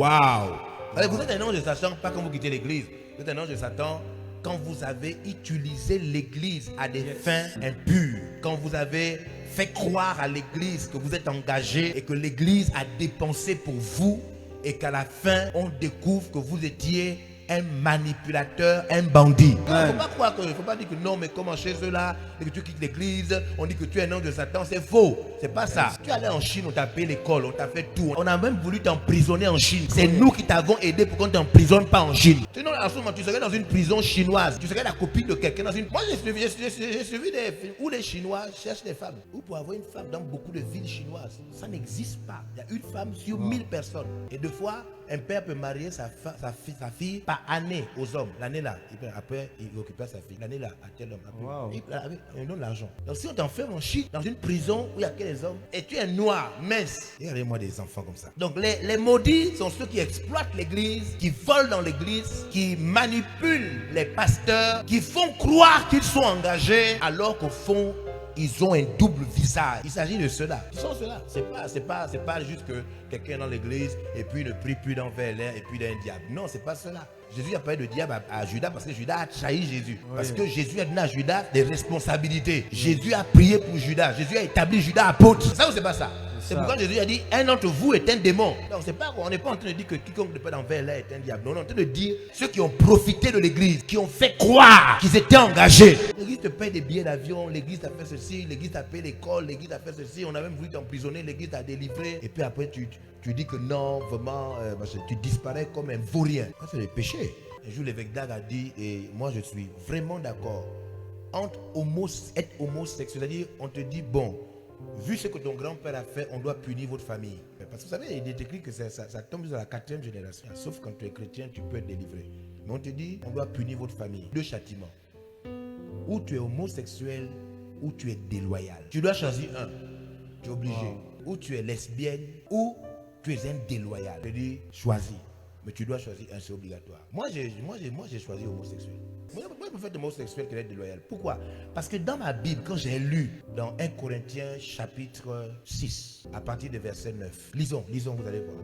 Waouh! Vous êtes un ange de Satan, pas quand vous quittez l'église. Vous êtes un ange de Satan quand vous avez utilisé l'église à des fins impures. Quand vous avez fait croire à l'église que vous êtes engagé et que l'église a dépensé pour vous et qu'à la fin, on découvre que vous étiez un manipulateur, un bandit. Il ne faut pas croire que, il faut pas dire que non, mais comment chez eux là, et que tu quittes l'église, on dit que tu es un ange de Satan, c'est faux. C'est pas ça. Tu es allé en Chine, on t'a payé l'école, on t'a fait tout. On a même voulu t'emprisonner en Chine. C'est nous qui t'avons aidé pour qu'on ne t'emprisonne pas en Chine. Sinon, en ce moment, tu serais dans une prison chinoise. Tu serais la copine de quelqu'un dans une. Moi, j'ai suivi des films où les Chinois cherchent des femmes. Ou pour avoir une femme dans beaucoup de villes chinoises. Ça n'existe pas. Il y a une femme sur 1000 personnes. Et deux fois, un père peut marier sa fille par année aux hommes. L'année là, après, il récupère sa fille. L'année là, à tel homme. Il donne l'argent. Donc si on t'enferme en Chine, dans une prison où il n'y a que les hommes, et tu es noir, mince, regardez-moi des enfants comme ça. Donc les maudits sont ceux qui exploitent l'église, qui volent dans l'église, qui manipulent les pasteurs, qui font croire qu'ils sont engagés, alors qu'au fond, ils ont un double visage. Il s'agit de cela. Ils sont cela. C'est pas juste que quelqu'un est dans l'église et puis ne prie plus d'envers l'air et puis il est un diable. Non, c'est pas cela. Jésus a parlé de diable à Judas parce que Judas a trahi Jésus. Parce que Jésus a donné à Judas des responsabilités. Jésus a prié pour Judas. Jésus a établi Judas apôtre. Ça ou c'est pas ça? C'est pourquoi Jésus a dit un d'entre vous est un démon. Donc c'est pas, on n'est pas en train de dire que quiconque ne peut d'envers l'air est un diable. Non, on est en train de dire ceux qui ont profité de l'église, qui ont fait croire qu'ils étaient engagés. L'église te paye des billets d'avion, l'église t'a fait ceci, l'église t'a payé l'école, l'église t'a fait ceci, on a même voulu t'emprisonner, l'église t'a délivré. Et puis après tu dis que non, vraiment, tu disparais comme un vaurien. Ça c'est le péché. Un jour l'évêque Dag a dit, et moi je suis vraiment d'accord, entre être homosexuel, c'est-à-dire on te dit bon, vu ce que ton grand-père a fait, on doit punir votre famille. Parce que vous savez, il est écrit que ça tombe dans la 4e génération. Sauf quand tu es chrétien, tu peux être délivré. Mais on te dit, on doit punir votre famille. 2 châtiments. Ou tu es homosexuel, ou tu es déloyal. Tu dois choisir un. Tu es obligé. Ou tu es lesbienne, ou tu es un déloyal. Je dis, choisis. Mais tu dois choisir un, c'est obligatoire. Moi, j'ai choisi homosexuel. Moi, je préfère être homosexuel que d'être déloyal. Pourquoi? Parce que dans ma Bible, quand j'ai lu dans 1 Corinthiens chapitre 6, à partir du verset 9, lisons, vous allez voir.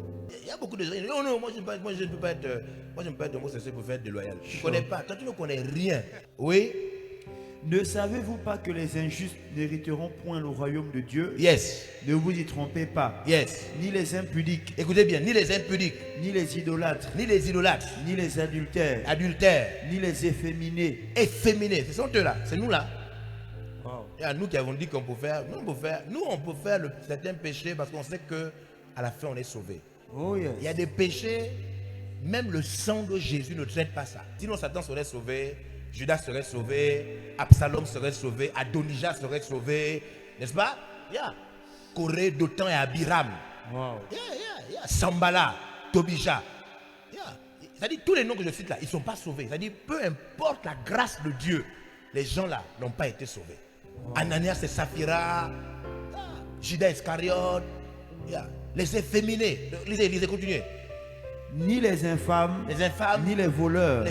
Il y a beaucoup de gens qui disent, non, moi je ne peux pas être homosexuel pour faire être déloyal. Tu ne connais pas, toi tu ne connais rien. Oui. Ne savez-vous pas que les injustes n'hériteront point le royaume de Dieu? Yes. Ne vous y trompez pas. Yes. Ni les impudiques. Écoutez bien, ni les impudiques. Ni les idolâtres. Ni les idolâtres. Ni les adultères. Adultères. Ni les efféminés. Efféminés. Ce sont eux là. C'est nous là. Wow. Il y a nous qui avons dit qu'on peut faire. Nous on peut faire certains péchés parce qu'on sait que à la fin on est sauvé. Oh yes. Il y a des péchés, même le sang de Jésus ne traite pas ça. Sinon Satan serait sauvé. Judas serait sauvé, Absalom serait sauvé, Adonijah serait sauvé, n'est-ce pas? Corée, Dotan et Abiram. Wow. Sambala, Tobija. C'est-à-dire tous les noms que je cite là, ils ne sont pas sauvés. C'est-à-dire peu importe la grâce de Dieu, les gens là n'ont pas été sauvés. Wow. Ananias et Saphira, Judas Iscariote, les efféminés. Lisez, continuez. Ni les infâmes, ni les voleurs,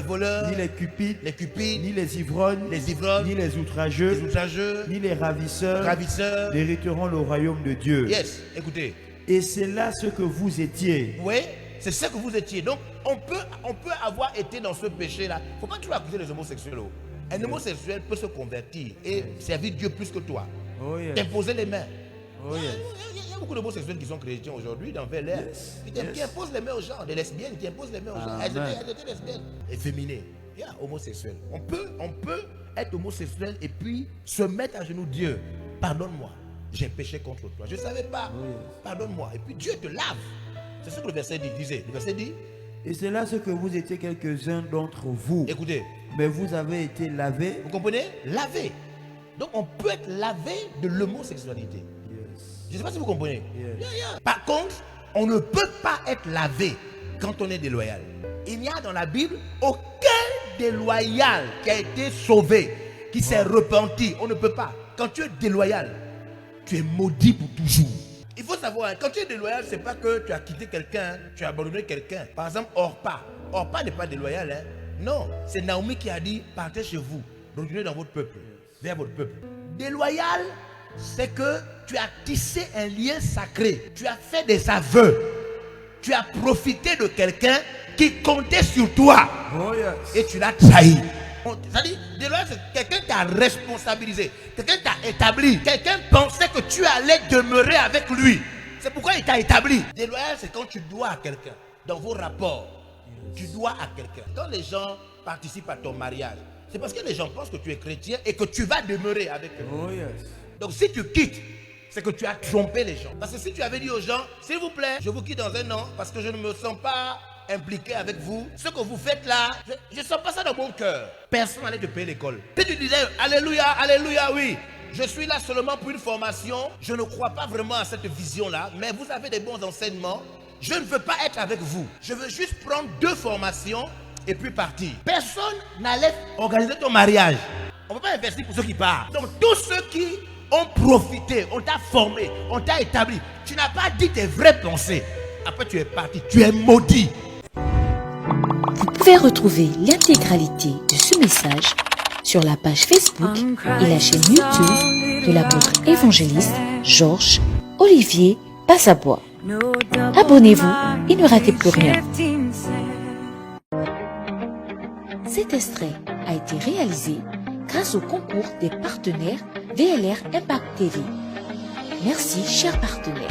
ni les cupides, ni les ivrognes, ni les outrageux, ni les ravisseurs, n'hériteront le royaume de Dieu. Yes, écoutez. Et c'est là ce que vous étiez. Oui, c'est ce que vous étiez. Donc, on peut avoir été dans ce péché-là. Il ne faut pas toujours accuser les homosexuels. Un homosexuel peut se convertir et servir Dieu plus que toi. Oh, yes. T'imposer les mains. Oh, yes. Il y a beaucoup d'homosexuels qui sont chrétiens aujourd'hui dans l'air. Qui imposent les mains aux gens. Des lesbiennes qui imposent les mains aux gens. Elles étaient lesbiennes. Efféminées. Homosexuels. On peut être homosexuel et puis se mettre à genoux. Dieu, pardonne-moi. J'ai péché contre toi. Je ne savais pas. Oh, yes. Pardonne-moi. Et puis Dieu te lave. C'est ce que le verset dit. Le verset dit. Et c'est là ce que vous étiez quelques-uns d'entre vous. Écoutez. Mais vous avez été lavés. Vous comprenez? Lavé. Donc on peut être lavé de l'homosexualité. Je ne sais pas si vous comprenez. Par contre, on ne peut pas être lavé quand on est déloyal. Il n'y a dans la Bible aucun déloyal qui a été sauvé, qui s'est repenti. On ne peut pas. Quand tu es déloyal, tu es maudit pour toujours. Il faut savoir, quand tu es déloyal, ce n'est pas que tu as quitté quelqu'un, tu as abandonné quelqu'un. Par exemple, Orpa. Orpa n'est pas déloyal. Non, c'est Naomi qui a dit, partez chez vous, retournez dans votre peuple, vers votre peuple. Déloyal, c'est que tu as tissé un lien sacré. Tu as fait des aveux. Tu as profité de quelqu'un qui comptait sur toi. Oh yes. Et tu l'as trahi. C'est-à-dire, déloyal, c'est quelqu'un qui t'a responsabilisé, quelqu'un qui t'a établi, quelqu'un pensait que tu allais demeurer avec lui. C'est pourquoi il t'a établi. Déloyal, c'est quand tu dois à quelqu'un. Dans vos rapports, tu dois à quelqu'un. Quand les gens participent à ton mariage, c'est parce que les gens pensent que tu es chrétien et que tu vas demeurer avec eux. Oh yes. Donc si tu quittes, c'est que tu as trompé les gens. Parce que si tu avais dit aux gens, s'il vous plaît, je vous quitte dans un an parce que je ne me sens pas impliqué avec vous, ce que vous faites là, je ne sens pas ça dans mon cœur. Personne n'allait te payer l'école. Si tu disais, alléluia, alléluia, oui, je suis là seulement pour une formation, je ne crois pas vraiment à cette vision-là, mais vous avez des bons enseignements, je ne veux pas être avec vous. Je veux juste prendre 2 formations et puis partir. Personne n'allait organiser ton mariage. On ne peut pas investir pour ceux qui partent. Donc tous ceux qui ont profité, on t'a formé, on t'a établi, tu n'as pas dit tes vraies pensées. Après tu es parti, tu es maudit. Vous pouvez retrouver l'intégralité de ce message sur la page Facebook et la chaîne YouTube de l'apôtre évangéliste Georges Olivier Passabois. Abonnez-vous et ne ratez plus rien. Cet extrait a été réalisé grâce au concours des partenaires VLR Impact TV. Merci, chers partenaires.